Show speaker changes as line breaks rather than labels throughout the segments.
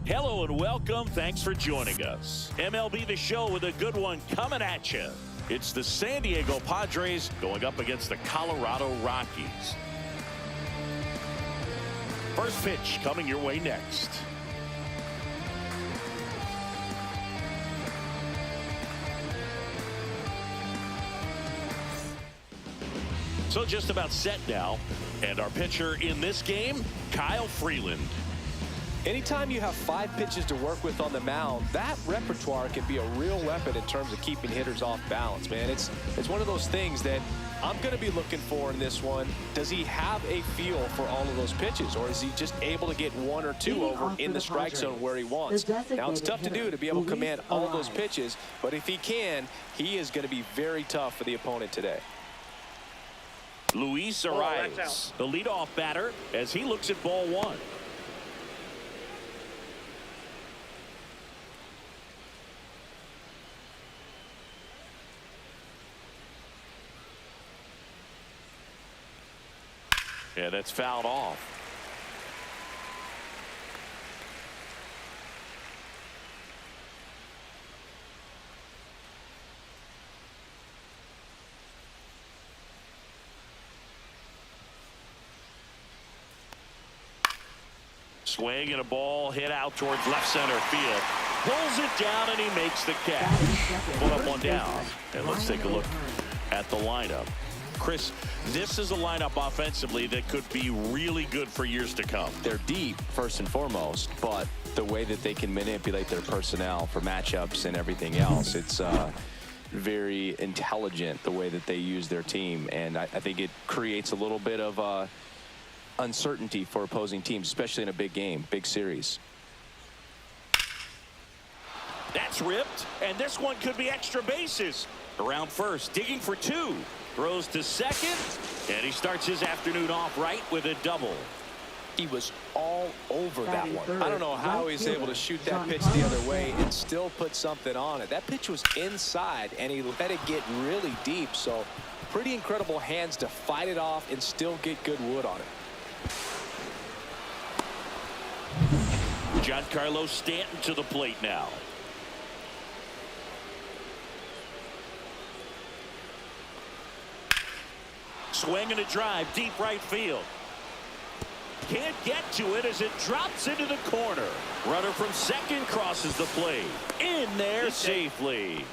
Hello and welcome. Thanks for joining us. MLB The Show with a good one coming at you. It's the San Diego Padres going up against the Colorado Rockies. First pitch coming your way next. So just about set now. And our pitcher in this game, Kyle Freeland.
Anytime you have 5 pitches to work with on the mound, that repertoire can be a real weapon in terms of keeping hitters off balance, man. It's one of those things that I'm going to be looking for in this one. Does he have a feel for all of those pitches, or is he just able to get 1 or 2 over in the strike zone where he wants? Now, it's tough to do to be able to command all those pitches, but if he can, he is going to be very tough for the opponent today.
Luis Arias, the leadoff batter, as he looks at ball 1. Yeah, that's fouled off. Swing and a ball hit out towards left center field. Pulls it down and he makes the catch. Put up one down. And let's take a look at the lineup. Chris, this is a lineup offensively that could be really good for years to come.
They're deep, first and foremost, but the way that they can manipulate their personnel for matchups and everything else, it's very intelligent the way that they use their team. And I think it creates a little bit of uncertainty for opposing teams, especially in a big game, big series.
That's ripped, and this one could be extra bases. Around first, digging for 2. Throws to second, and he starts his afternoon off right with a double.
He was all over that one. I don't know how he's able to shoot that pitch the other way and still put something on it. That pitch was inside, and he let it get really deep. So pretty incredible hands to fight it off and still get good wood on it.
Giancarlo Stanton to the plate now. Swing and a drive, deep right field. Can't get to it as it drops into the corner. Runner from second crosses the plate. In there safely.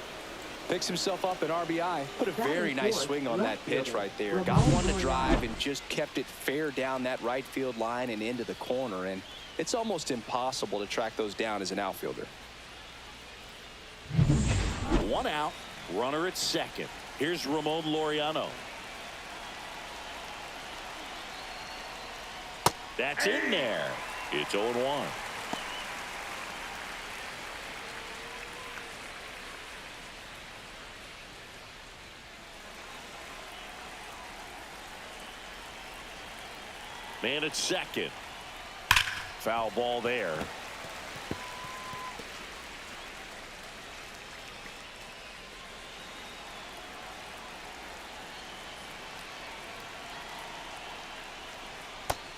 Picks himself up an RBI. Put a very nice swing on that pitch right there. Got one to drive and just kept it fair down that right field line and into the corner. And it's almost impossible to track those down as an outfielder.
1 out. Runner at second. Here's Ramon Laureano. That's in there. It's 0-1. Man at second. Foul ball there.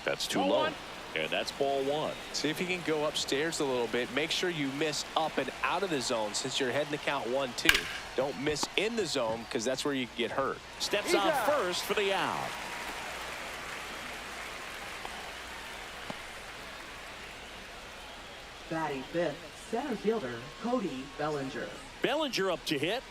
That's too low. And that's ball 1.
See if you can go upstairs a little bit. Make sure you miss up and out of the zone since you're heading to count 1-2. Don't miss in the zone because that's where you can get hurt.
Steps on first for the out.
Batting fifth, center fielder Cody Bellinger.
Bellinger up to hit.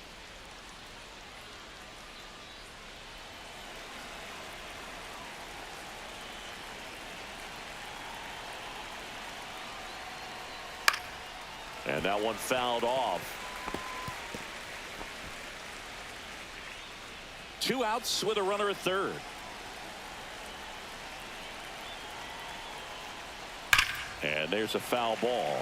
And that one fouled off. 2 outs with a runner at third. And there's a foul ball.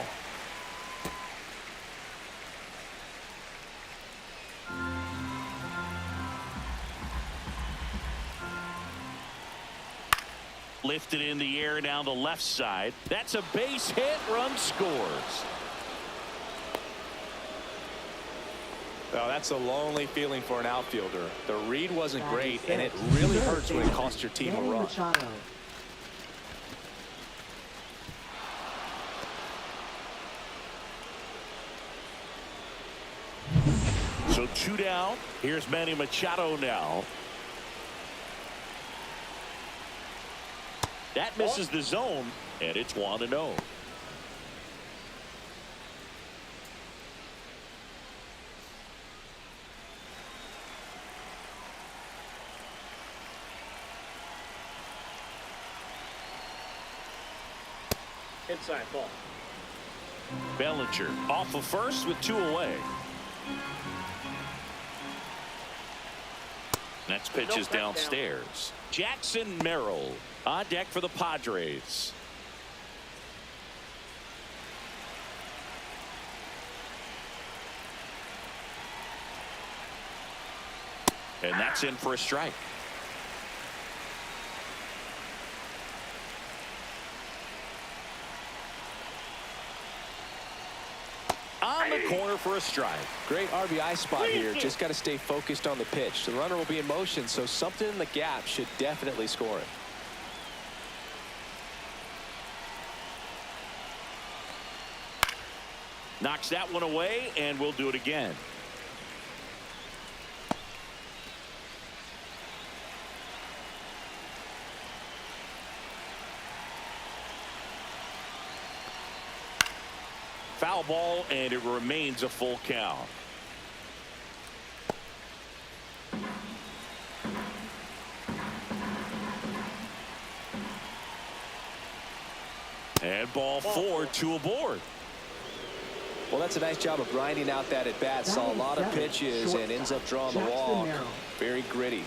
Lifted in the air down the left side. That's a base hit. Run scores.
Well, that's a lonely feeling for an outfielder. The read wasn't great, and it really hurts when it costs your team a run.
So 2 down. Here's Manny Machado now. That misses the zone, and it's 1-0.
Inside ball.
Bellinger off of first with 2 away. Next pitch is downstairs. Jackson Merrill on deck for the Padres. And that's in for a strike. On the corner for a strike.
Great RBI spot here. Just got to stay focused on the pitch. The runner will be in motion, so something in the gap should definitely score it.
Knocks that one away, and we'll do it again. Foul ball, and it remains a full count. And ball 4, 2 aboard.
Well, that's a nice job of grinding out that at bat. Saw a lot of pitches and ends up drawing the walk. Very gritty.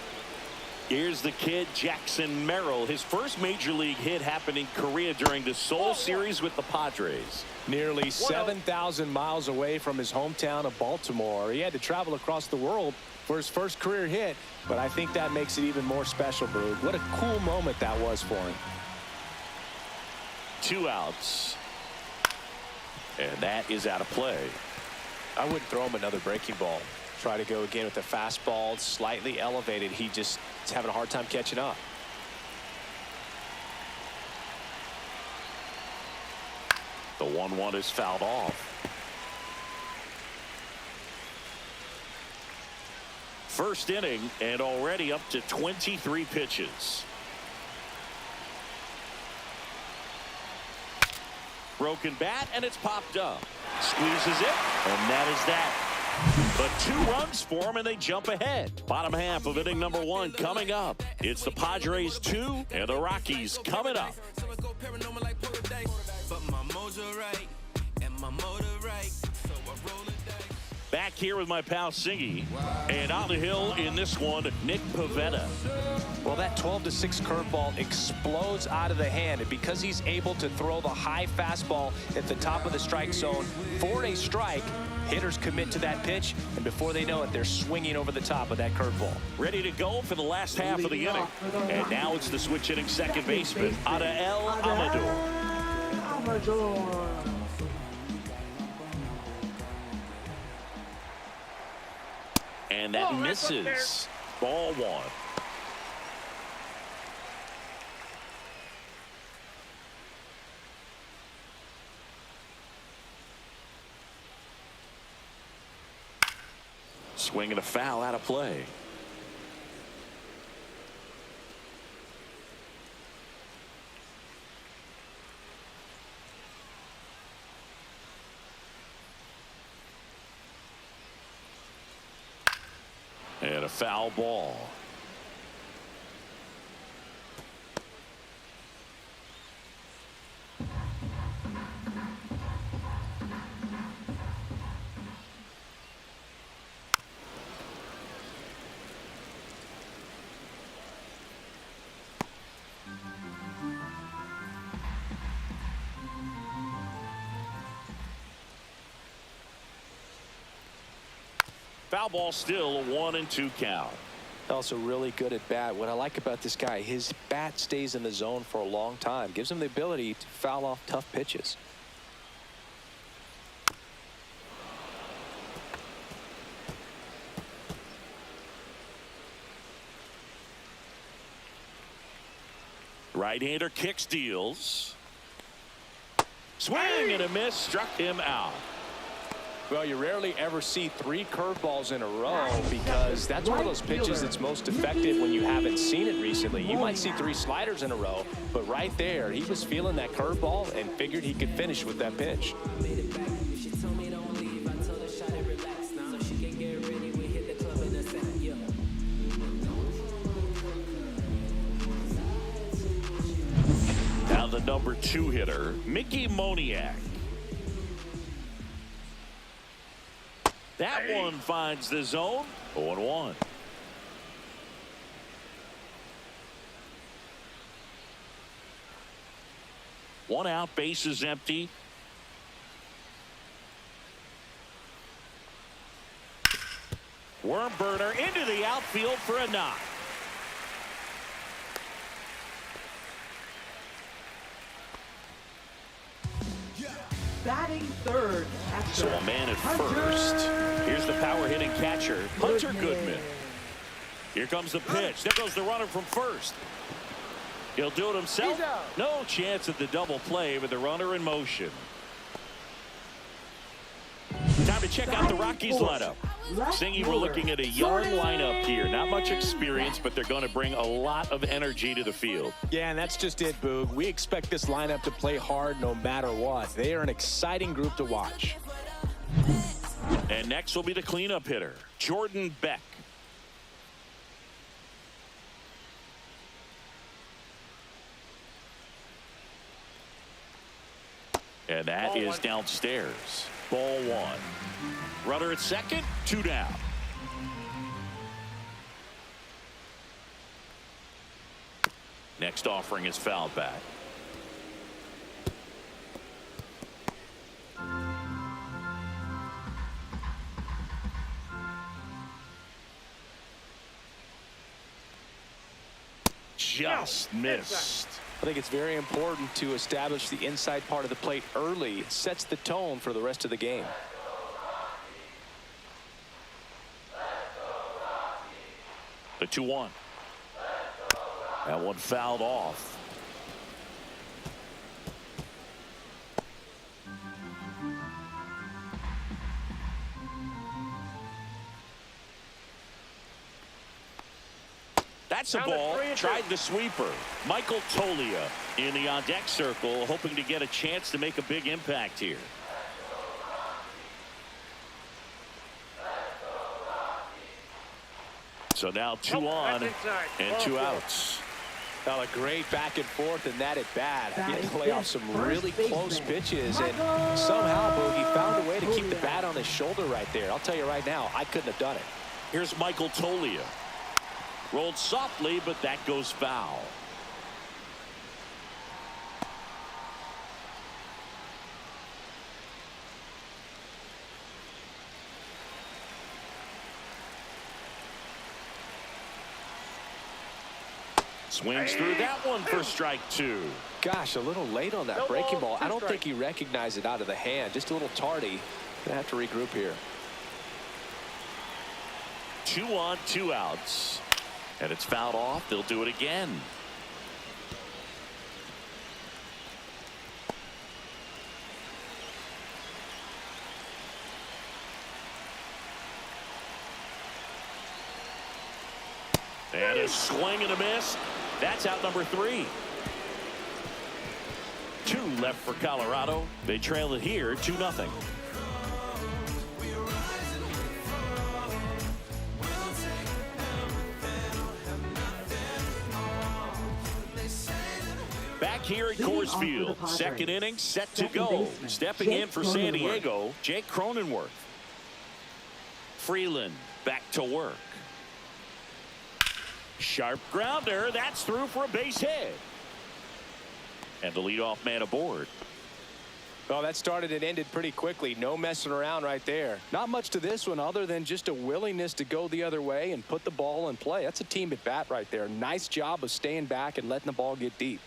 Here's the kid, Jackson Merrill. His first major league hit happened in Korea during the Seoul series with the Padres.
Nearly 7,000 miles away from his hometown of Baltimore. He had to travel across the world for his first career hit, but I think that makes it even more special, Brood. What a cool moment that was for him.
2 outs. And that is out of play.
I wouldn't throw him another breaking ball. Try to go again with the fastball, slightly elevated. He just is having a hard time catching up.
The 1-1 is fouled off. First inning, and already up to 23 pitches. Broken bat, and it's popped up. Squeezes it, and that is that. But 2 runs for him, and they jump ahead. Bottom half of inning number 1 coming up. It's the Padres 2 and the Rockies coming up. Back here with my pal Singy, and on the hill in this one, Nick Pivetta.
Well, that 12-6 curveball explodes out of the hand, and because he's able to throw the high fastball at the top of the strike zone for a strike, hitters commit to that pitch, and before they know it, they're swinging over the top of that curveball.
Ready to go for the last half of the inning, and now it's the switch hitting second baseman, Adael Amador. And that misses. Ball 1. Swing and a foul out of play. And a foul ball. Foul ball, still a 1-2 count.
Also really good at bat. What I like about this guy, his bat stays in the zone for a long time. Gives him the ability to foul off tough pitches.
Right-hander kicks, deals. Swing and a miss, struck him out.
Well, you rarely ever see 3 curveballs in a row because that's one of those pitches that's most effective when you haven't seen it recently. You might see 3 sliders in a row, but right there, he was feeling that curveball and figured he could finish with that pitch.
Now the number 2 hitter, Mickey Moniak. That one finds the zone. 0-1. One out, base is empty. Worm burner into the outfield for a knock.
Batting third.
So a man at first. Here's the power hitting catcher, Hunter Goodman. Here comes the pitch. There goes the runner from first. He'll do it himself. No chance at the double play with the runner in motion. Time to check out the Rockies lineup. Singy, we're looking at a young lineup here. Not much experience, but they're going to bring a lot of energy to the field.
Yeah, and that's just it, Boog. We expect this lineup to play hard no matter what. They are an exciting group to watch.
And next will be the cleanup hitter, Jordan Beck. And that is downstairs. Ball 1. Runner at second, 2 down. Next offering is fouled back. Just missed.
I think it's very important to establish the inside part of the plate early. It sets the tone for the rest of the game.
The 2-1. That one fouled off. That's a ball. Tried the sweeper. Michael Tolia in the on-deck circle, hoping to get a chance to make a big impact here. So now 2 on and 2 outs.
Well, a great back and forth in that at bat. He had to lay off some really close pitches, and somehow Boogie found a way to keep the bat on his shoulder right there. I'll tell you right now, I couldn't have done it.
Here's Michael Tolia. Rolled softly, but that goes foul. Swings through that one for strike 2.
Gosh, a little late on that breaking ball. I don't think he recognized it out of the hand. Just a little tardy. Gonna have to regroup here.
2 on, 2 outs. And it's fouled off. They'll do it again. And a swing and a miss. That's out number 3. 2 left for Colorado. They trail it here 2-0. Back here at Coors Field, second inning set to go. Stepping in for San Diego, Jake Cronenworth. Freeland back to work. Sharp grounder. That's through for a base hit. And the leadoff man aboard.
Well, that started and ended pretty quickly. No messing around right there. Not much to this one other than just a willingness to go the other way and put the ball in play. That's a team at bat right there. Nice job of staying back and letting the ball get deep.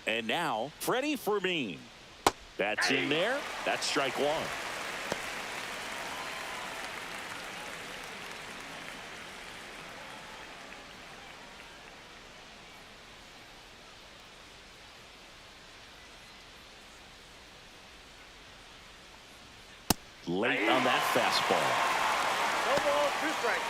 And now Freddie Fermin. That's in there. That's strike 1. late on that fastball.
No ball, 2 strikes.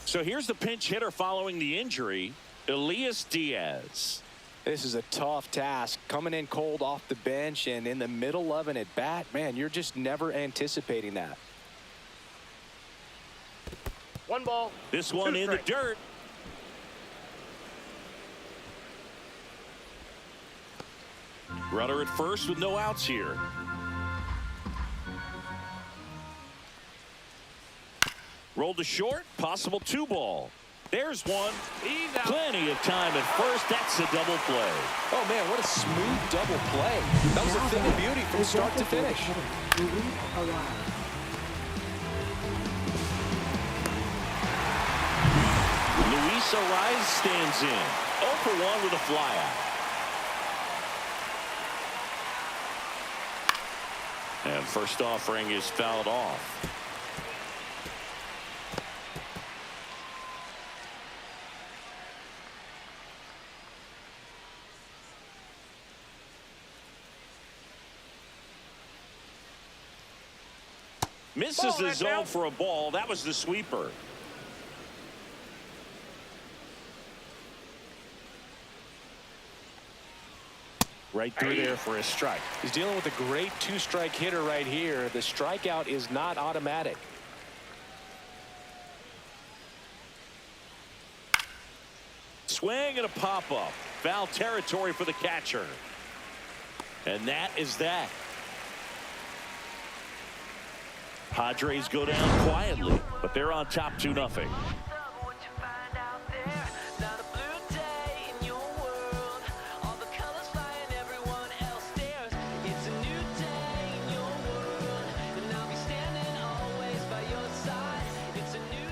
So here's the pinch hitter following the injury, Elias Diaz.
This is a tough task, coming in cold off the bench and in the middle of an at bat. Man, you're just never anticipating that.
1 ball.
This one
2
in the
strikes.
dirt. Runner at first with no outs here. Rolled to short, possible 2 ball. There's one.
He's out.
Plenty of time at first. That's a double play.
Oh, man, what a smooth double play. That was a thing of beauty from start to finish.
Luis Ariz stands in. 0 for 1 with a flyout. And first offering is fouled off. Misses the zone for a ball. That was the sweeper. Right through there for a strike.
He's dealing with a great 2-strike hitter right here. The strikeout is not automatic.
Swing and a pop-up. Foul territory for the catcher. And that is that. Padres go down quietly, but they're on top 2-0.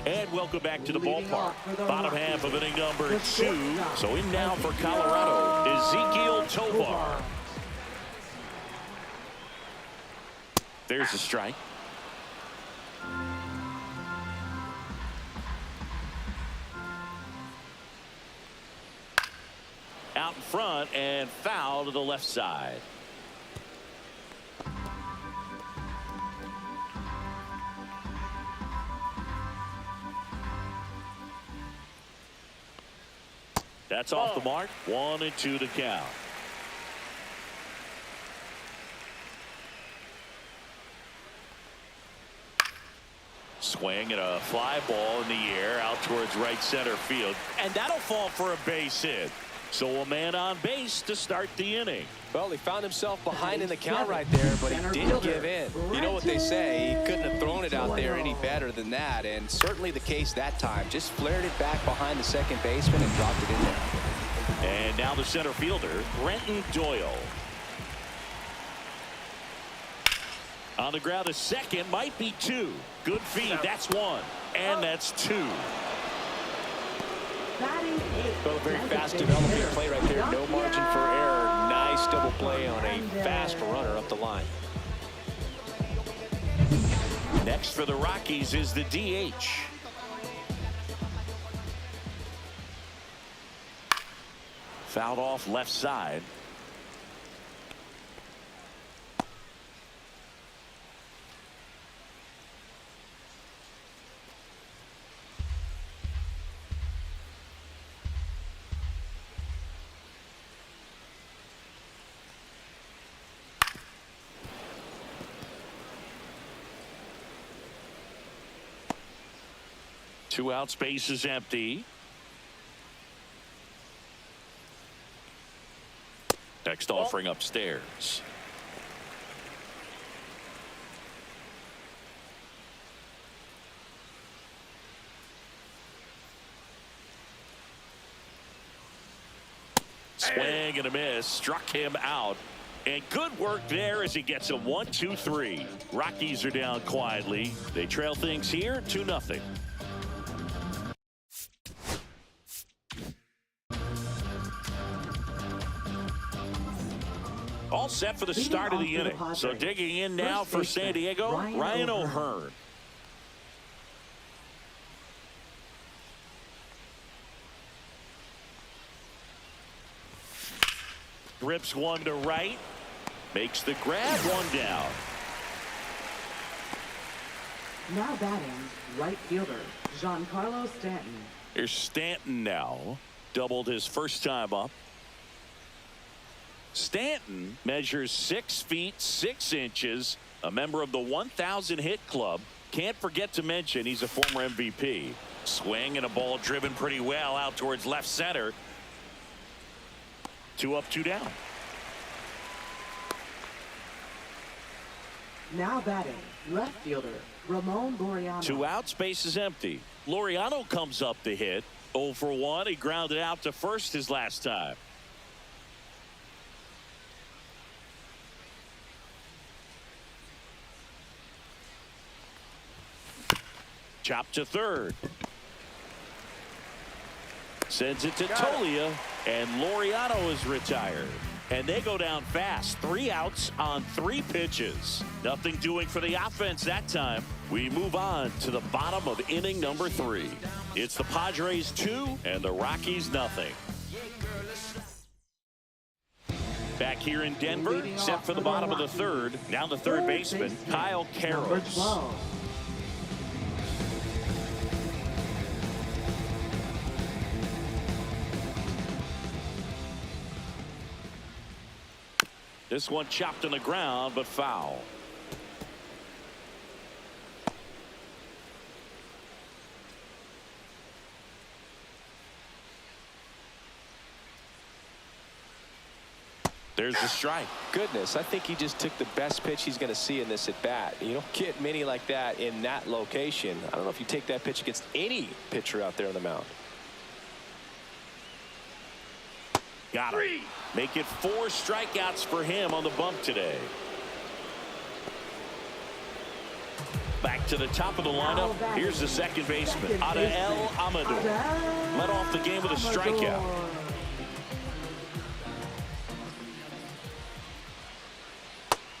And welcome back to the ballpark. Bottom half of inning number 2. So in now for Colorado, Ezequiel Tovar. There's a strike. Out in front and foul to the left side. That's off the mark. 1-2 to count. Swing and a fly ball in the air out towards right center field. And that'll fall for a base hit. So a man on base to start the inning.
Well, he found himself behind in the count right there, but he didn't give in. You know what they say, he couldn't have thrown it out there any better than that, and certainly the case that time. Just flared it back behind the second baseman and dropped it in there.
And now the center fielder, Brenton Doyle. On the ground, a second, might be 2. Good feed, that's 1. And that's 2.
Well, a very fast developing play right there. No margin for error. Nice double play on a fast runner up the line.
Next for the Rockies is the DH. Fouled off left side. Two out, space is empty. Next offering upstairs. Swing and a miss. Struck him out. And good work there as he gets a 1-2-3. Rockies are down quietly. They trail things here 2-0. All set for the start of the inning. So digging in now for San Diego, Ryan O'Hearn. Rips one to right. Makes the grab, one down.
Now batting, right fielder, Giancarlo Stanton.
Here's Stanton now. Doubled his first time up. Stanton measures 6 feet 6 inches, a member of the 1,000 hit club. Can't forget to mention he's a former MVP. Swing and a ball driven pretty well out towards left center. 2 up, 2 down.
Now batting, left fielder, Ramon Laureano.
2 outs, base is empty. Laureano comes up to hit. 0 for 1. He grounded out to first his last time. Chop to third. Sends it to Tolia, and Laureano is retired. And they go down fast. 3 outs on 3 pitches. Nothing doing for the offense that time. We move on to the bottom of inning number 3. It's the Padres 2 and the Rockies nothing. Back here in Denver, set for the bottom of the 3rd. Now the third baseman, Kyle Karros. This one chopped on the ground, but foul. There's the strike.
Goodness, I think he just took the best pitch he's going to see in this at bat. You don't get many like that in that location. I don't know if you take that pitch against any pitcher out there on the mound.
Got him. Make it 4 strikeouts for him on the bump today. Back to the top of the lineup. Here's the second baseman, Adael Amador. Led off the game with a strikeout.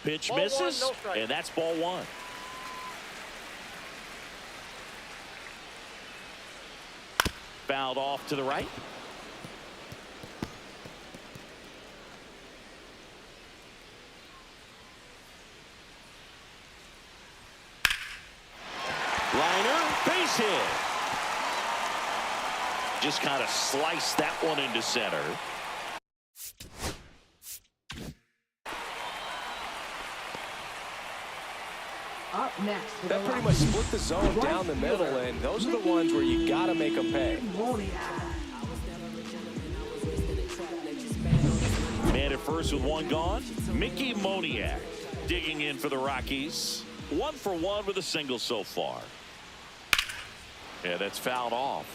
Pitch misses, and that's ball 1. Fouled off to the right. Liner, base hit. Just kind of sliced that one into center.
Up next,
that pretty much split the zone down the middle, and those are the ones where you got to make them pay.
Man at first with 1 gone. Mickey Moniak digging in for the Rockies. 1 for 1 with a single so far. Yeah, that's fouled off.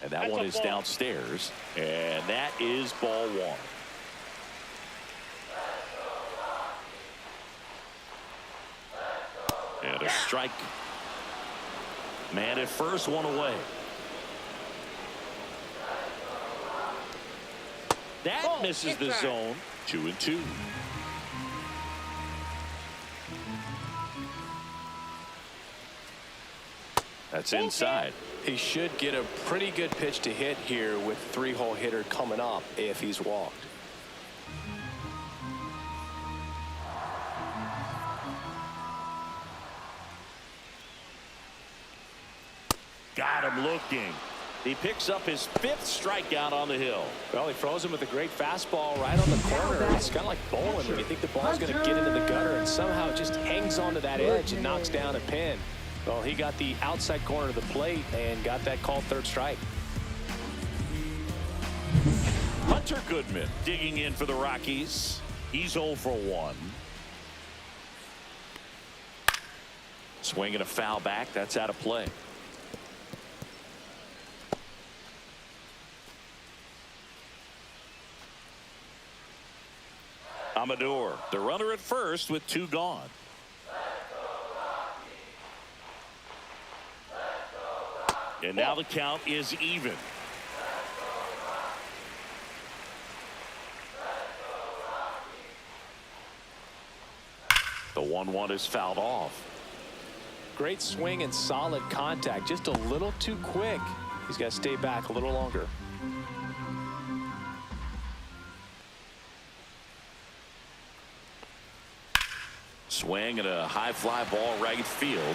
And that one is downstairs, and that is ball 1. And a strike. Man at first, 1 away. That misses the zone. 2-2. That's inside.
He should get a pretty good pitch to hit here with 3-hole hitter coming up if he's walked.
Got him looking. He picks up his 5th strikeout on the hill.
Well, he throws him with a great fastball right on the corner. It's kind of like bowling when you think the ball's going to get into the gutter, and somehow it just hangs onto that edge and knocks down a pin. Well, he got the outside corner of the plate and got that called 3rd strike.
Hunter Goodman digging in for the Rockies. He's 0 for 1. Swing and a foul back. That's out of play. Amador, the runner at first with 2 gone. And now the count is even. The 1-1 is fouled off.
Great swing and solid contact. Just a little too quick. He's got to stay back a little longer.
Swing and a high fly ball right field.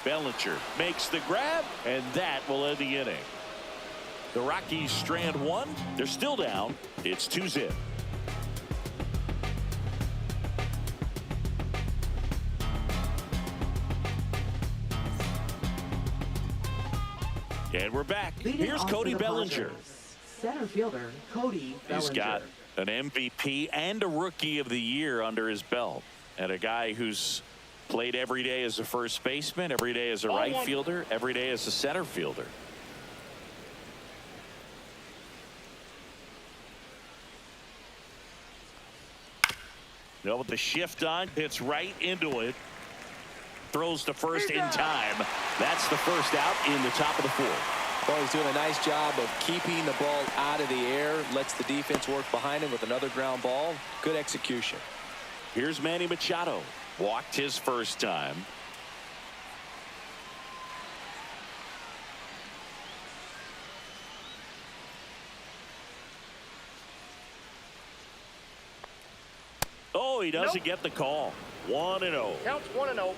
Bellinger makes the grab, and that will end the inning. The Rockies strand 1. They're still down. It's 2-0. And we're back. Here's Cody Bellinger.
Center fielder Cody Bellinger.
He's got an MVP and a Rookie of the Year under his belt, and a guy who's played every day as a first baseman, every day as a right fielder, every day as a center fielder. Now with the shift on, hits right into it. Throws to first in time. That's the first out in the top of the 4th.
Well, he's doing a nice job of keeping the ball out of the air. Lets the defense work behind him with another ground ball. Good execution.
Here's Manny Machado. Walked his first time. Oh, he doesn't get the call. 1-0.
Counts 1-0.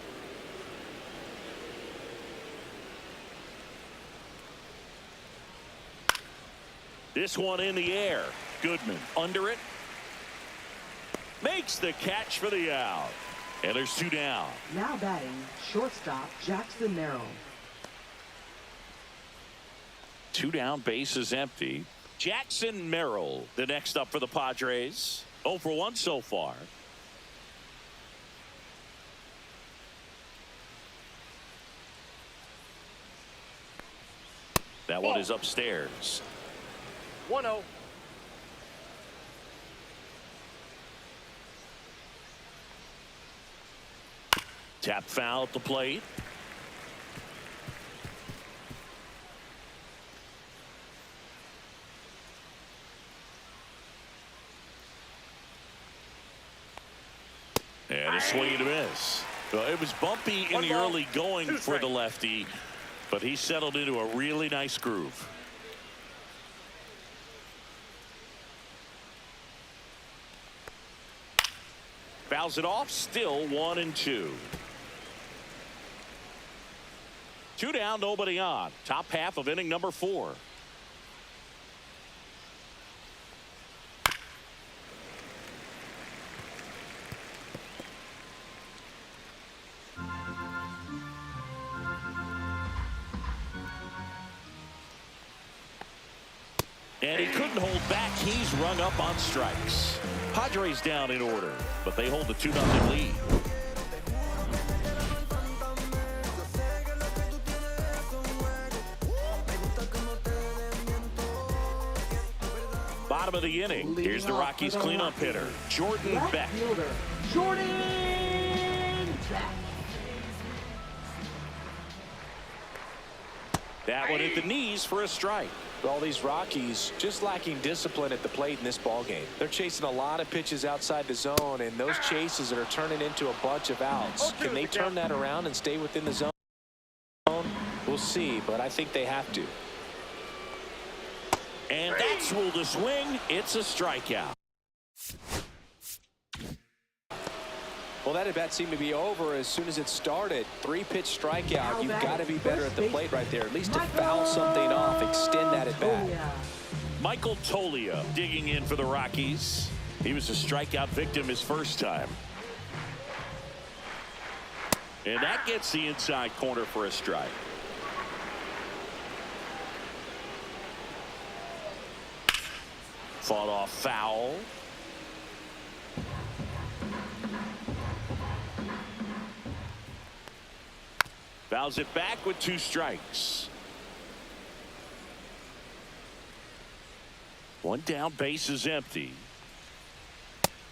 This one in the air. Goodman under it. Makes the catch for the out. And there's 2 down.
Now batting shortstop Jackson Merrill.
2 down, bases empty. Jackson Merrill, the next up for the Padres. 0 for 1 so far. That one is upstairs.
1-0.
Tap foul at the plate. And a swing and a miss. Well, it was bumpy in the early going for the lefty, but he settled into a really nice groove. Fouls it off. Still 1-2. 2 down, nobody on. Top half of inning number 4. And he couldn't hold back. He's rung up on strikes. Padres down in order, but they hold the 2-0 lead. Bottom of the inning. Here's the Rockies cleanup hitter, Jordan Beck.
Jordan Beck.
That one hit the knees for a strike.
All these Rockies just lacking discipline at the plate in this ball game. They're chasing a lot of pitches outside the zone, and those chases are turning into a bunch of outs. Can they turn that around and stay within the zone? We'll see, but I think they have to.
And that's ruled a swing. It's a strikeout.
Well, that at bat seemed to be over as soon as it started. 3-pitch strikeout. You've got to be better at the plate right there, at least to foul something off, extend that at bat.
Michael Toglia digging in for the Rockies. He was a strikeout victim his first time. And that gets the inside corner for a strike. Fought off foul. Fouls it back with 2 strikes. 1 down, base is empty.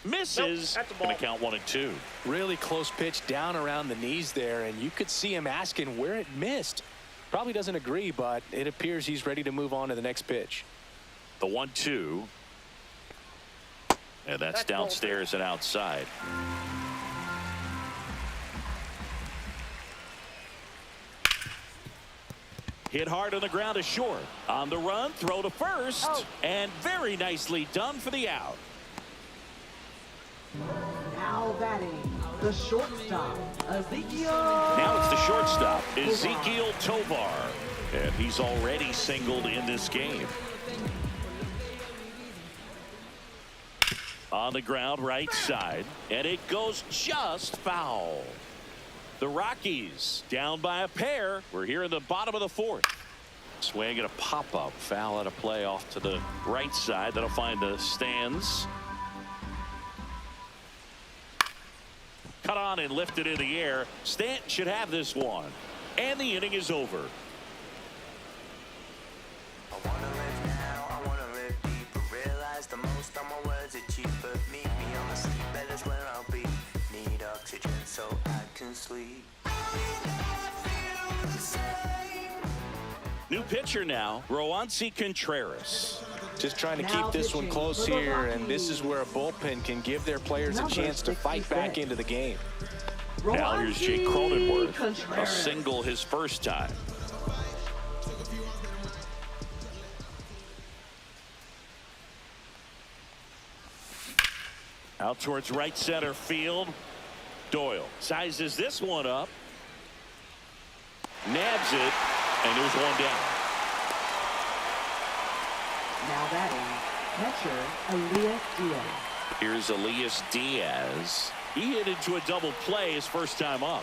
Misses.
Nope,
Gonna count 1 and 2.
Really close pitch down around the knees there, and you could see him asking where it missed. Probably doesn't agree, but it appears he's ready to move on to the next pitch.
The 1-2. And that's downstairs and outside. Hit hard on the ground to short. On the run, throw to first.
Oh.
And very nicely done for the out.
Now batting, the shortstop, Ezekiel.
Now it's the shortstop, Ezekiel Tovar. And he's already singled in this game. On the ground, right side. And it goes just foul. The Rockies down by a pair. We're here in the bottom of the 4th. Swing and a pop-up. Foul out of play off to the right side. That'll find the stands. Cut on and lifted in the air. Stanton should have this one. And the inning is over.
I wanna live now, I wanna live deeper. Realize the most of my words are cheaper. Meet me on the sleep bed is where I'll be. Need oxygen so I can sleep.
New pitcher now, Roansy Contreras.
Just trying to keep this one close here, and this is where a bullpen can give their players a chance to fight back into the game.
Now here's Jake Cronenworth. A single his first time. Out towards right center field. Doyle sizes this one up. Nabs it. And there's 1 down.
Now batting, catcher, Elias Diaz.
Here's Elias Diaz. He hit into a double play his first time up.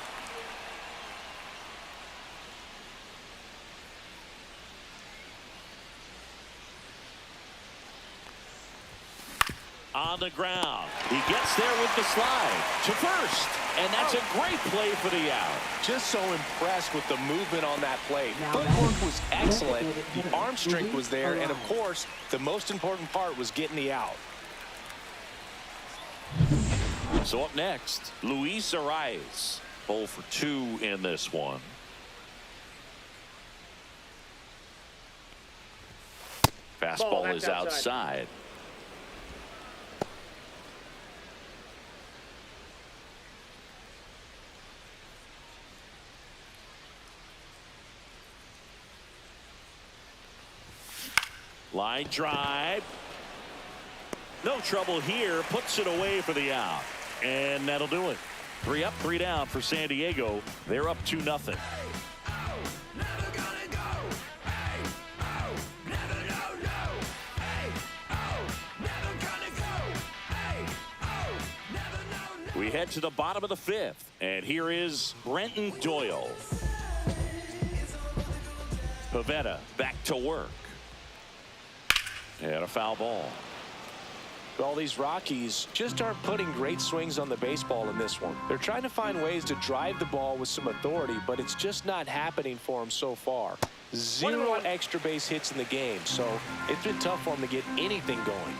On the ground. He gets there with the slide to first. And that's a great play for the out.
Just so impressed with the movement on that play. Footwork was excellent. The arm strength was there. And, of course, the most important part was getting the out.
So up next, Luis Arias. 0 for 2 in this one. Fastball is outside. Line drive. No trouble here. Puts it away for the out. And that'll do it. 3 up, 3 down for San Diego. They're up 2-0. We head to the bottom of the 5th. And here is Brenton Doyle. Pivetta back to work. And a foul ball.
All these Rockies just aren't putting great swings on the baseball in this one. They're trying to find ways to drive the ball with some authority, but it's just not happening for them so far. 0 extra base hits in the game, so it's been tough for them to get anything going.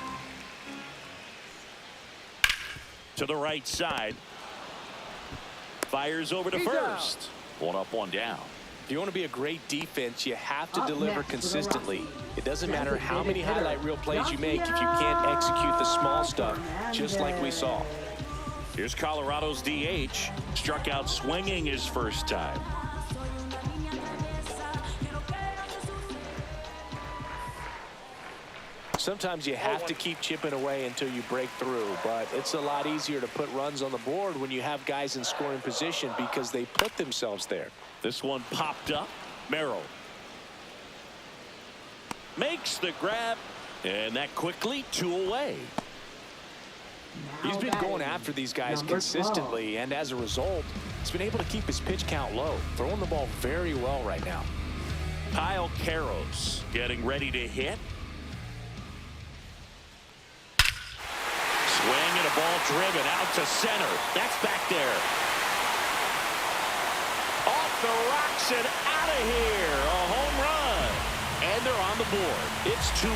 To the right side. Fires over to first. 1 up, 1 down.
If you want to be a great defense, you have to deliver consistently. It doesn't matter how many highlight reel plays you make if you can't execute the small stuff, just like we saw.
Here's Colorado's DH. Struck out swinging his first time.
Sometimes you have to keep chipping away until you break through, but it's a lot easier to put runs on the board when you have guys in scoring position because they put themselves there.
This one popped up. Merrill makes the grab, and that quickly 2 away.
He's been going after these guys consistently, and as a result, he's been able to keep his pitch count low, throwing the ball very well right now.
Kyle Karros getting ready to hit. ball driven out to center. That's back there. Off the rocks and out of here. A home run. And they're on the board. It's 2-1.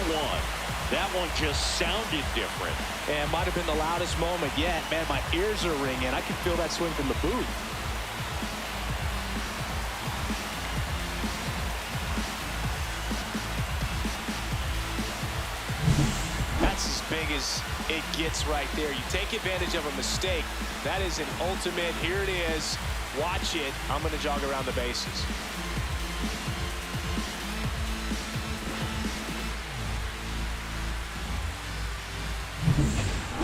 That one just sounded different.
And might have been the loudest moment yet. Man, my ears are ringing. I can feel that swing from the booth. That's as big as it gets right there. You take advantage of a mistake. That is an ultimate. Here it is. Watch it. I'm going to jog around the bases.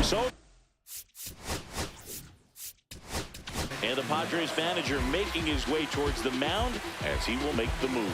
So, and the Padres manager making his way towards the mound as he will make the move.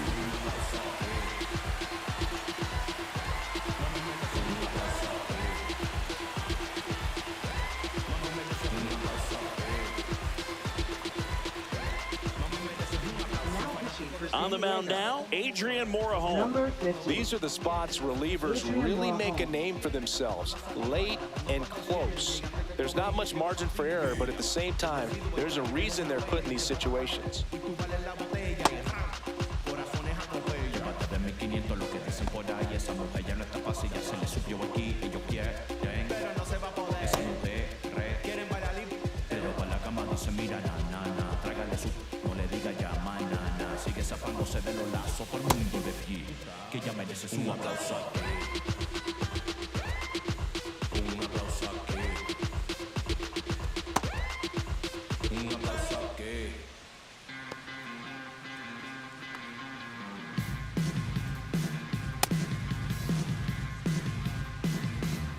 On the mound now, Adrian Morejon.
Number 50.
These are the spots relievers really make a name for themselves, late and close. There's not much margin for error, but at the same time, there's a reason they're put in these situations.
De los lazos por mundo de pie, que ella merece un aplauso aquí. Un aplauso aquí. Un aplauso aquí.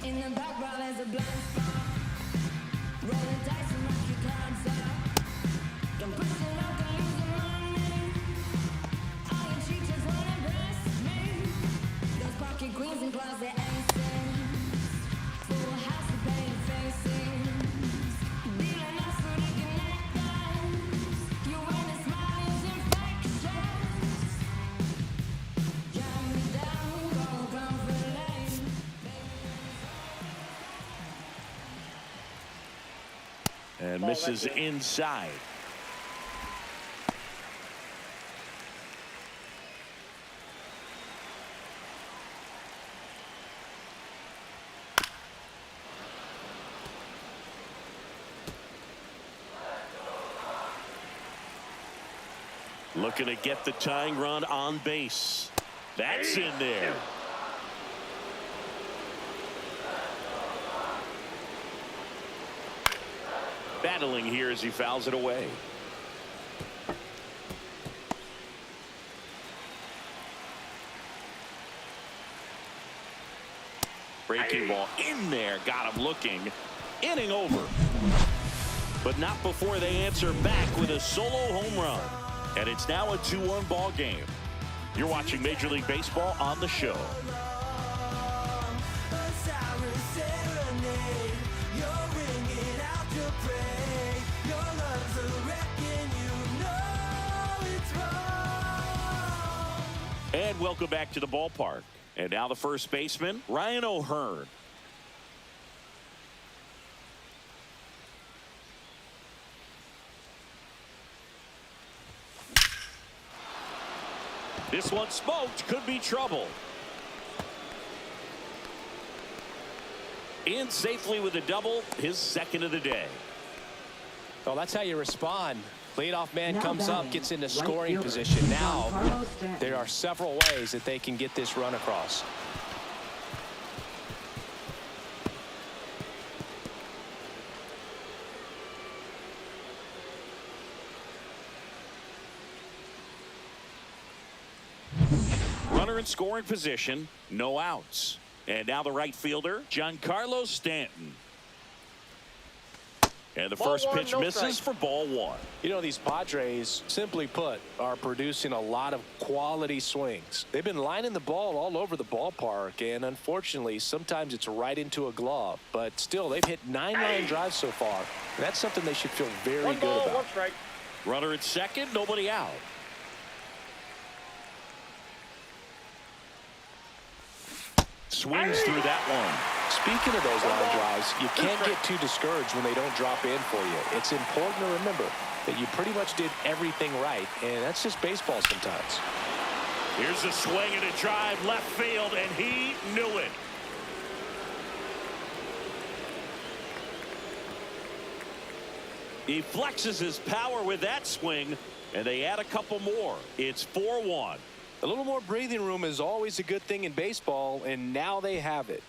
In the background is a blind spot. Rolling dice and knock your cards out. Don't push it out, don't lose your money. All your cheaters wanna impress me. Those pocket queens and closet aces. Full house of painted faces. Dealing us so they can act us. You wear the smile is infectious. Drag me down, go comfort lane.
And misses inside. Looking to get the tying run on base. That's in there. Battling here as he fouls it away. Breaking ball in there. Got him looking. Inning over. But not before they answer back with a solo home run. And it's now a 2-1 ball game. You're watching Major League Baseball on the show. And welcome back to the ballpark. And now the first baseman, Ryan O'Hearn. This one smoked, could be trouble. In safely with a double, his second of the day.
Well, that's how you respond. Leadoff man
Now
comes up,
batting,
gets into
right
scoring
fielder,
position. Now,
Giancarlo Stanton.
there are several ways that they can get this run across.
Runner in scoring position, no outs. And now the right fielder, Giancarlo Stanton. And the
Ball
first
one,
pitch
no
misses
strike.
for ball one.
You know, these Padres, simply put, are producing a lot of quality swings. They've been lining the ball all over the ballpark, and unfortunately, sometimes it's right into a glove. But still, they've hit 9 line drives so far. And that's something they should feel very
One
good
ball,
about.
one strike.
Runner at second, nobody out. Swings through that one.
Speaking of those line drives, you can't get too discouraged when they don't drop in for you. It's important to remember that you pretty much did everything right, and that's just baseball sometimes.
Here's a swing and a drive left field, and he knew it. He flexes his power with that swing, and they add a couple more. It's 4-1.
A little more breathing room is always a good thing in baseball, and now they have it.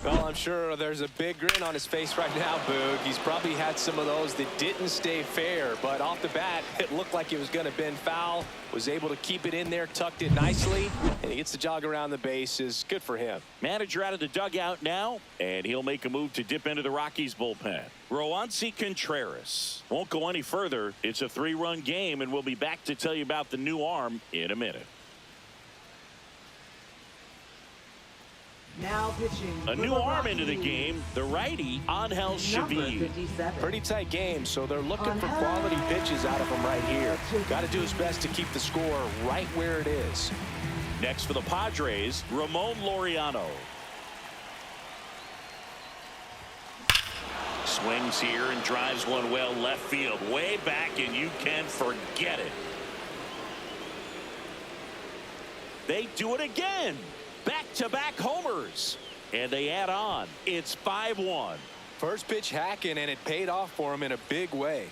Well, I'm sure there's a big grin on his face right now, Boog. He's probably had some of those that didn't stay fair, but off the bat, it looked like it was going to bend foul. Was able to keep it in there, tucked it nicely, and he gets the jog around the bases. Good for him.
Manager out of the dugout now, and he'll make a move to dip into the Rockies bullpen. Roansy Contreras won't go any further. It's a 3-run game, and we'll be back to tell you about the new arm in a minute.
Now pitching.
A
for
new
the
arm into the
Rockies,
game, the righty, Angel
number
Chevy.
57.
Pretty tight game, so they're looking for quality pitches out of him right here. Got to do his best to keep the score right where it is.
Next for the Padres, Ramon Laureano. Swings here and drives one well left field, way back, and you can forget it. They do it again. Back-to-back homers, and they add on. It's 5-1.
First pitch hacking, and it paid off for him in a big way.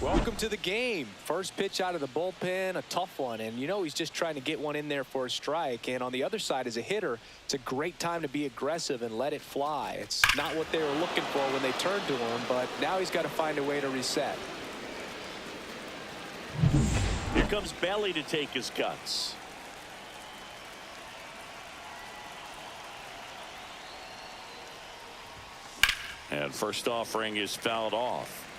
Welcome to the game. First pitch out of the bullpen, a tough one, and you know he's just trying to get one in there for a strike. And on the other side, as a hitter, it's a great time to be aggressive and let it fly. It's not what they were looking for when they turned to him, but now he's got to find a way to reset.
Here comes Belly to take his cuts. And first offering is fouled off.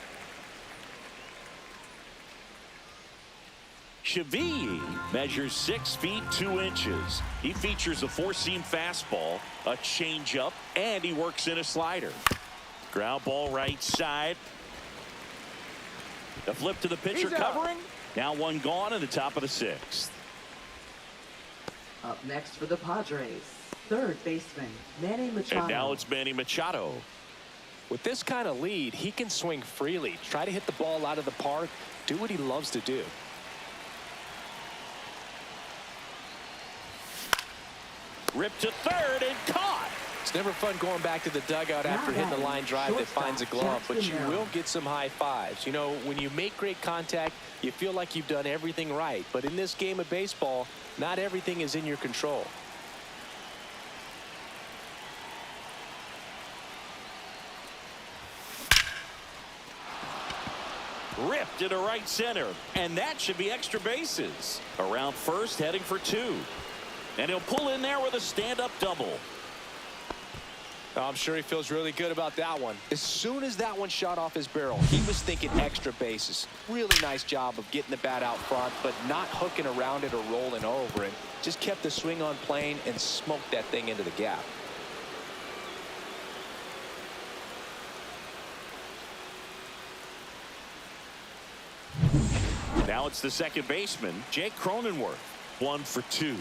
Chevy measures 6 feet 2 inches. He features a 4-seam fastball, a changeup, and he works in a slider. Ground ball right side. The flip to the pitcher covering. Now one gone in the top of the 6th.
Up next for the Padres, third baseman Manny Machado.
And now it's Manny Machado.
With this kind of lead, he can swing freely, try to hit the ball out of the park, do what he loves to do.
Ripped to third and caught.
It's never fun going back to the dugout after hitting the line drive that finds a glove, but you will get some high fives. You know, when you make great contact, you feel like you've done everything right. But in this game of baseball, not everything is in your control.
Ripped into right center, and that should be extra bases. Around first, heading for 2. And he'll pull in there with a stand-up double.
I'm sure he feels really good about that one. As soon as that one shot off his barrel, he was thinking extra bases. Really nice job of getting the bat out front, but not hooking around it or rolling over it. Just kept the swing on plane and smoked that thing into the gap.
Now it's the second baseman, Jake Cronenworth. 1 for 2.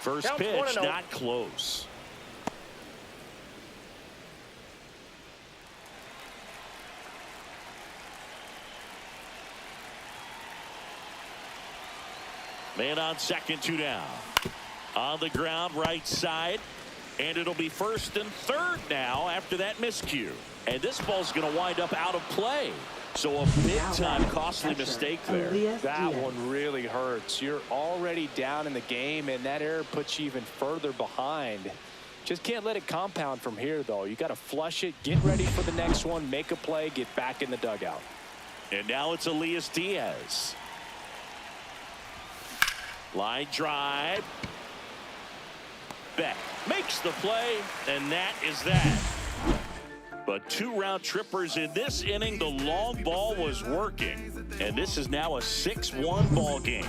First
Counts
pitch,
1-0.
not close. Man on second, 2 down. On the ground, right side. And it'll be first and third now after that miscue. And this ball's going to wind up out of play. So a big-time costly mistake there.
That one really hurts. You're already down in the game, and that error puts you even further behind. Just can't let it compound from here, though. You got to flush it, get ready for the next one, make a play, get back in the dugout.
And now it's Elias Diaz. Line drive. Beck makes the play, and that is that. But 2 round trippers in this inning. The long ball was working. And this is now a 6-1 ball game.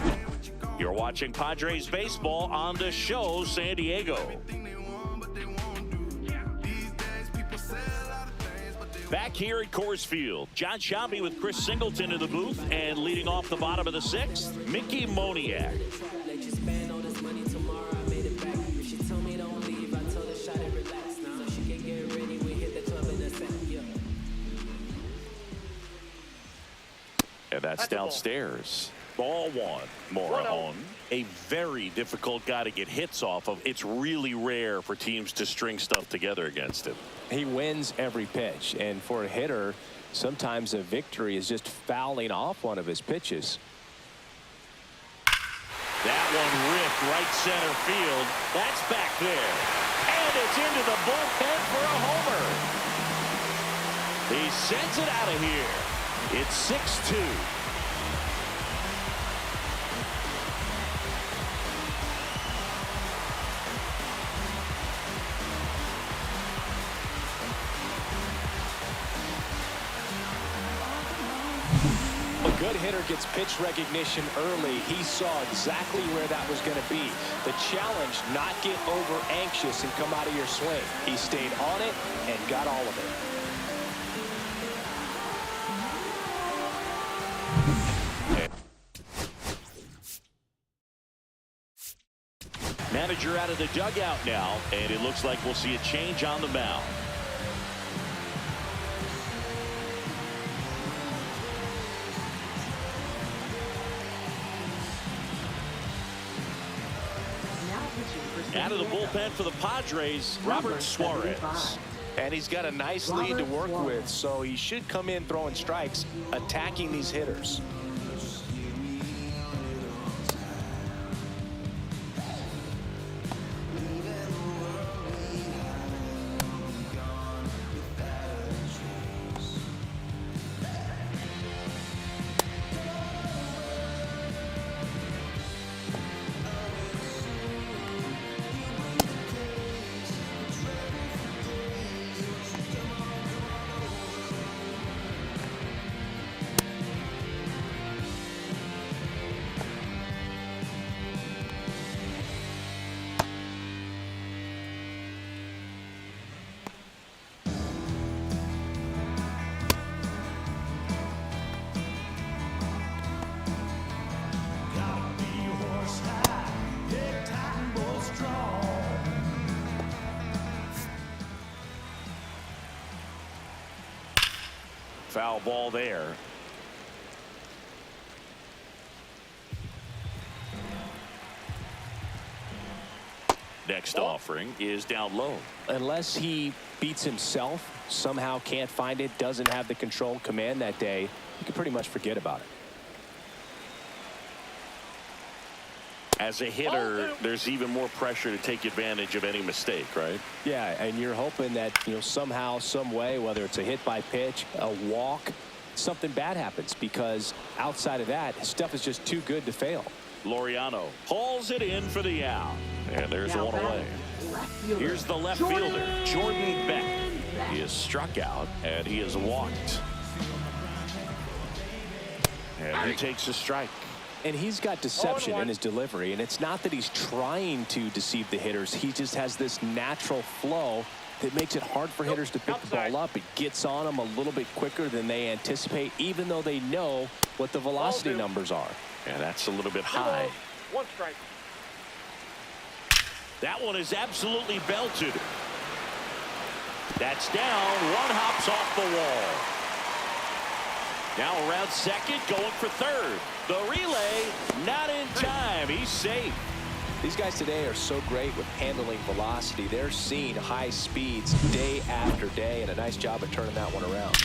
You're watching Padres baseball on the show, San Diego. Back here at Coors Field, John Sciambi with Chris Singleton in the booth, and leading off the bottom of the 6th, Mickey Moniak. And that's downstairs. Ball 1, Morejon. A very difficult guy to get hits off of. It's really rare for teams to string stuff together against him.
He wins every pitch, and for a hitter, sometimes a victory is just fouling off one of his pitches.
That one ripped right center field. That's back there. And it's into the bullpen for a homer. He sends it out of here. It's 6-2.
Good hitter gets pitch recognition early. He saw exactly where that was going to be. The challenge, not get over anxious and come out of your swing. He stayed on it and got all of
it. Manager out of the dugout now, and it looks like we'll see a change on the mound. Out of the bullpen for the Padres, Robert Suarez.
And he's got a nice lead to work with, so he should come in throwing strikes, attacking these hitters.
Foul ball there. Next offering is down low.
Unless he beats himself, somehow can't find it, doesn't have the control command that day, you can pretty much forget about it.
As a hitter, there's even more pressure to take advantage of any mistake, right?
Yeah, and you're hoping that, somehow, some way, whether it's a hit by pitch, a walk, something bad happens, because outside of that, stuff is just too good to fail.
Laureano pulls it in for the out, and there's one away. Here's the left fielder, Jordan Beck. He is struck out, and he is walked. And he takes a strike.
And he's got deception in his delivery, and it's not that he's trying to deceive the hitters. He just has this natural flow that makes it hard for hitters to pick the ball up. It gets on them a little bit quicker than they anticipate, even though they know what the velocity numbers are.
And that's a little bit high.
1 strike.
That one is absolutely belted. That's down. 1 hops off the wall. Now around second, going for third. The relay, not in time. He's safe.
These guys today are so great with handling velocity. They're seeing high speeds day after day, and a nice job of turning that one around.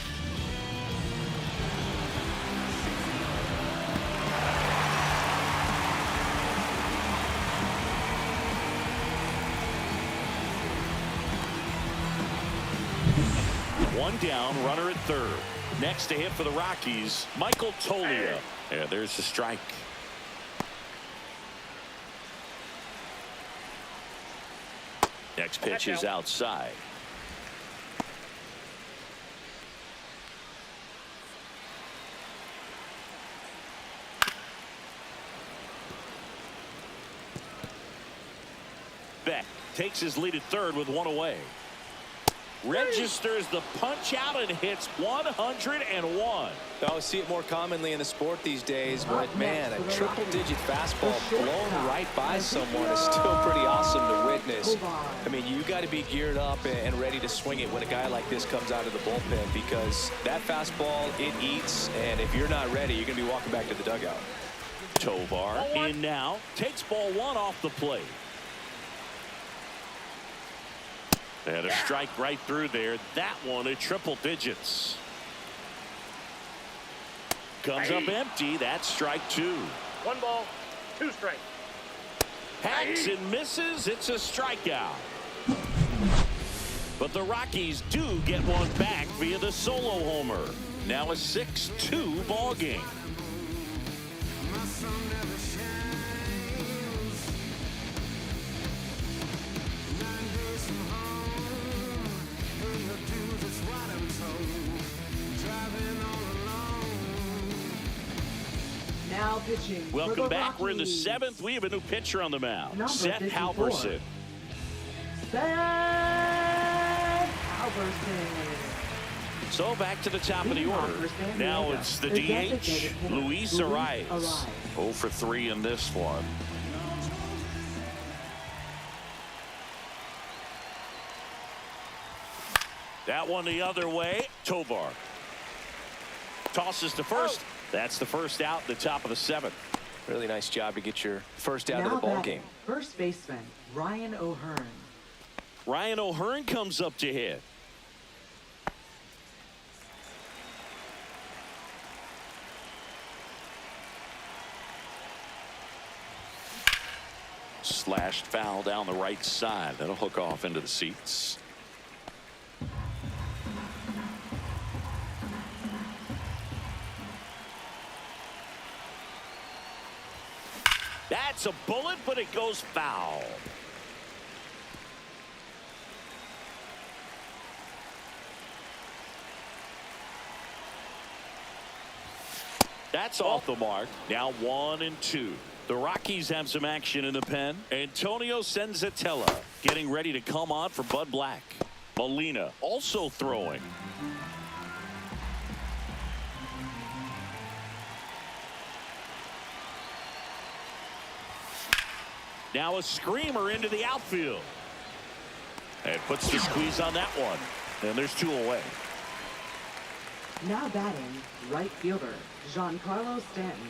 One down, runner at third. Next to hit for the Rockies, Michael Toglia. And there's the strike. Next pitch is outside. takes his lead at third with one away. Registers the punch out and hits 101.
I see it more commonly in the sport these days, but man, a triple-digit fastball blown right by someone is still pretty awesome to witness. I mean, you got to be geared up and ready to swing it when a guy like this comes out of the bullpen, because that fastball, it eats, and if you're not ready, you're going to be walking back to the dugout.
Tovar in now, takes ball one off the plate. And a strike right through there. That one at triple digits. Comes up empty. That's strike two.
1 ball, 2 strikes.
Hacks and misses. It's a strikeout. But the Rockies do get one back via the solo homer. Now a 6-2 ball game.
Now pitching.
Welcome back. We're in the 7th. We have a new pitcher on the mound. Seth Halverson.
Seth Halverson.
So back to the top of the order. Now it's the DH, Luis Arias. 0 for 3 in this one. That one the other way. Tovar tosses to first. That's the first out, the top of the 7th.
Really nice job to get your first out of
Now
the ball
batting,
game.
first baseman Ryan O'Hearn.
Ryan O'Hearn comes up to hit. Slashed foul down the right side. That'll hook off into the seats. That's a bullet, but it goes foul. That's off the mark. Now 1-2. The Rockies have some action in the pen. Antonio Senzatella getting ready to come on for Bud Black. Molina also throwing. Now a screamer into the outfield. And puts the squeeze on that one. And there's 2 away.
Now batting, right fielder Giancarlo Stanton.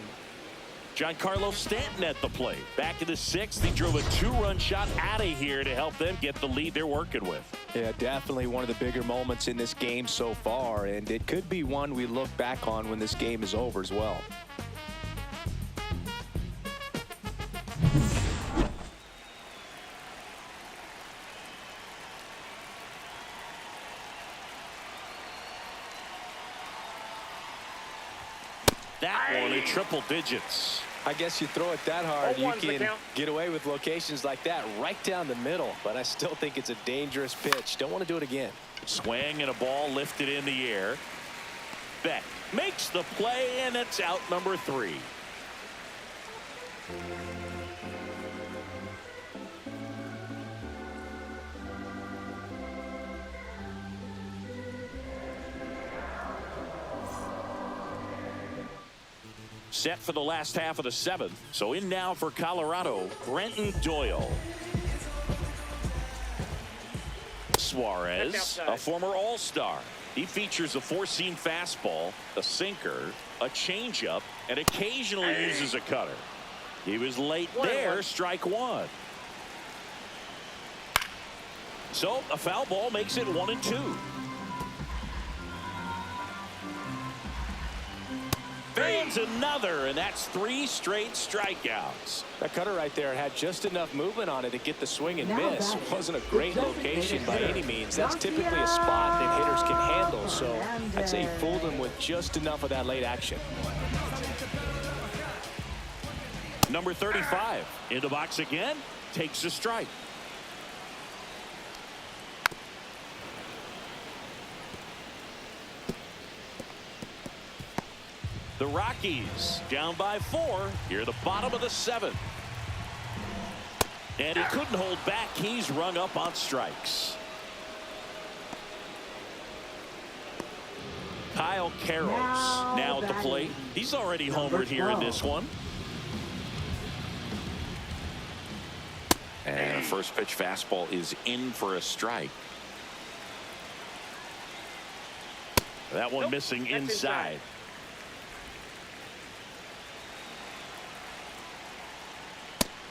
Giancarlo Stanton at the plate. Back in the 6th, he drove a 2-run shot out of here to help them get the lead they're working with.
Yeah, definitely one of the bigger moments in this game so far, and it could be one we look back on when this game is over as well.
That one in triple digits.
I guess you throw it that hard, you
0-1's the
can
count.
get away with locations like that right down the middle, but I still think it's a dangerous pitch. Don't want to do it again.
Swing and a ball lifted in the air. Beck makes the play, and it's out number 3. Set for the last half of the 7th. So in now for Colorado, Brenton Doyle. Suarez, a former All-Star. He features a 4-seam fastball, a sinker, a changeup, and occasionally uses a cutter. He was late there, strike 1. So a foul ball makes it 1-2. Fans another, and that's 3 straight strikeouts.
That cutter right there had just enough movement on it to get the swing and miss. Wasn't a great location by any means. That's typically a spot that hitters can handle, so I'd say he fooled him with just enough of that late action.
Number 35 in the box again, takes a strike. The Rockies down by 4 here at the bottom of the 7th. And he couldn't hold back. He's rung up on strikes. Kyle Carroll now at the plate. He's already homered here in this one. And a first pitch fastball is in for a strike. That one missing inside.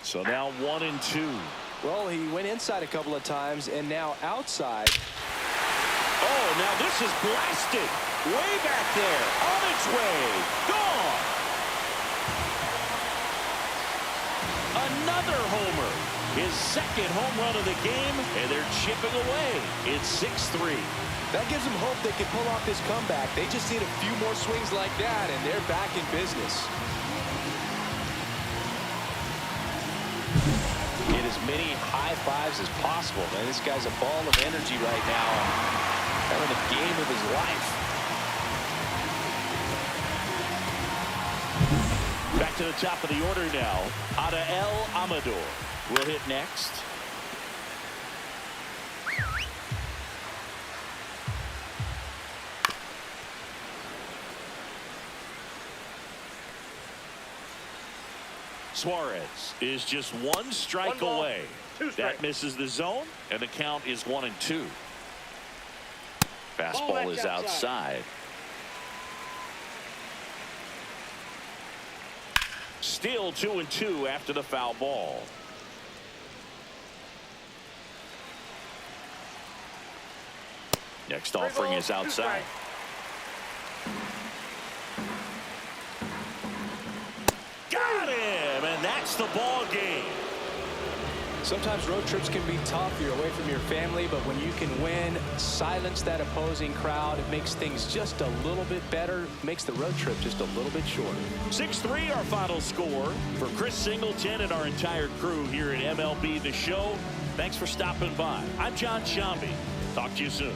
So now 1-2.
Well, he went inside a couple of times and now outside.
Oh, now this is blasted. Way back there. On its way. Gone. Another homer. His second home run of the game, and they're chipping away. It's 6-3.
That gives them hope they can pull off this comeback. They just need a few more swings like that, and they're back in business. Get as many high fives as possible, man. This guy's a ball of energy right now. Having the game of his life.
Back to the top of the order now. Adael Amador will hit next. Suarez is just one strike away. That misses the zone, and the count is 1-2. Fastball is outside. Still 2-2 after the foul ball. Next offering is outside. Got him, and that's the ball game.
Sometimes road trips can be tough. You're away from your family, but when you can win, silence that opposing crowd, it makes things just a little bit better, makes the road trip just a little bit shorter.
6-3 our final score. For Chris Singleton and our entire crew here at MLB The Show, thanks for stopping by. I'm John Shambi. Talk to you soon.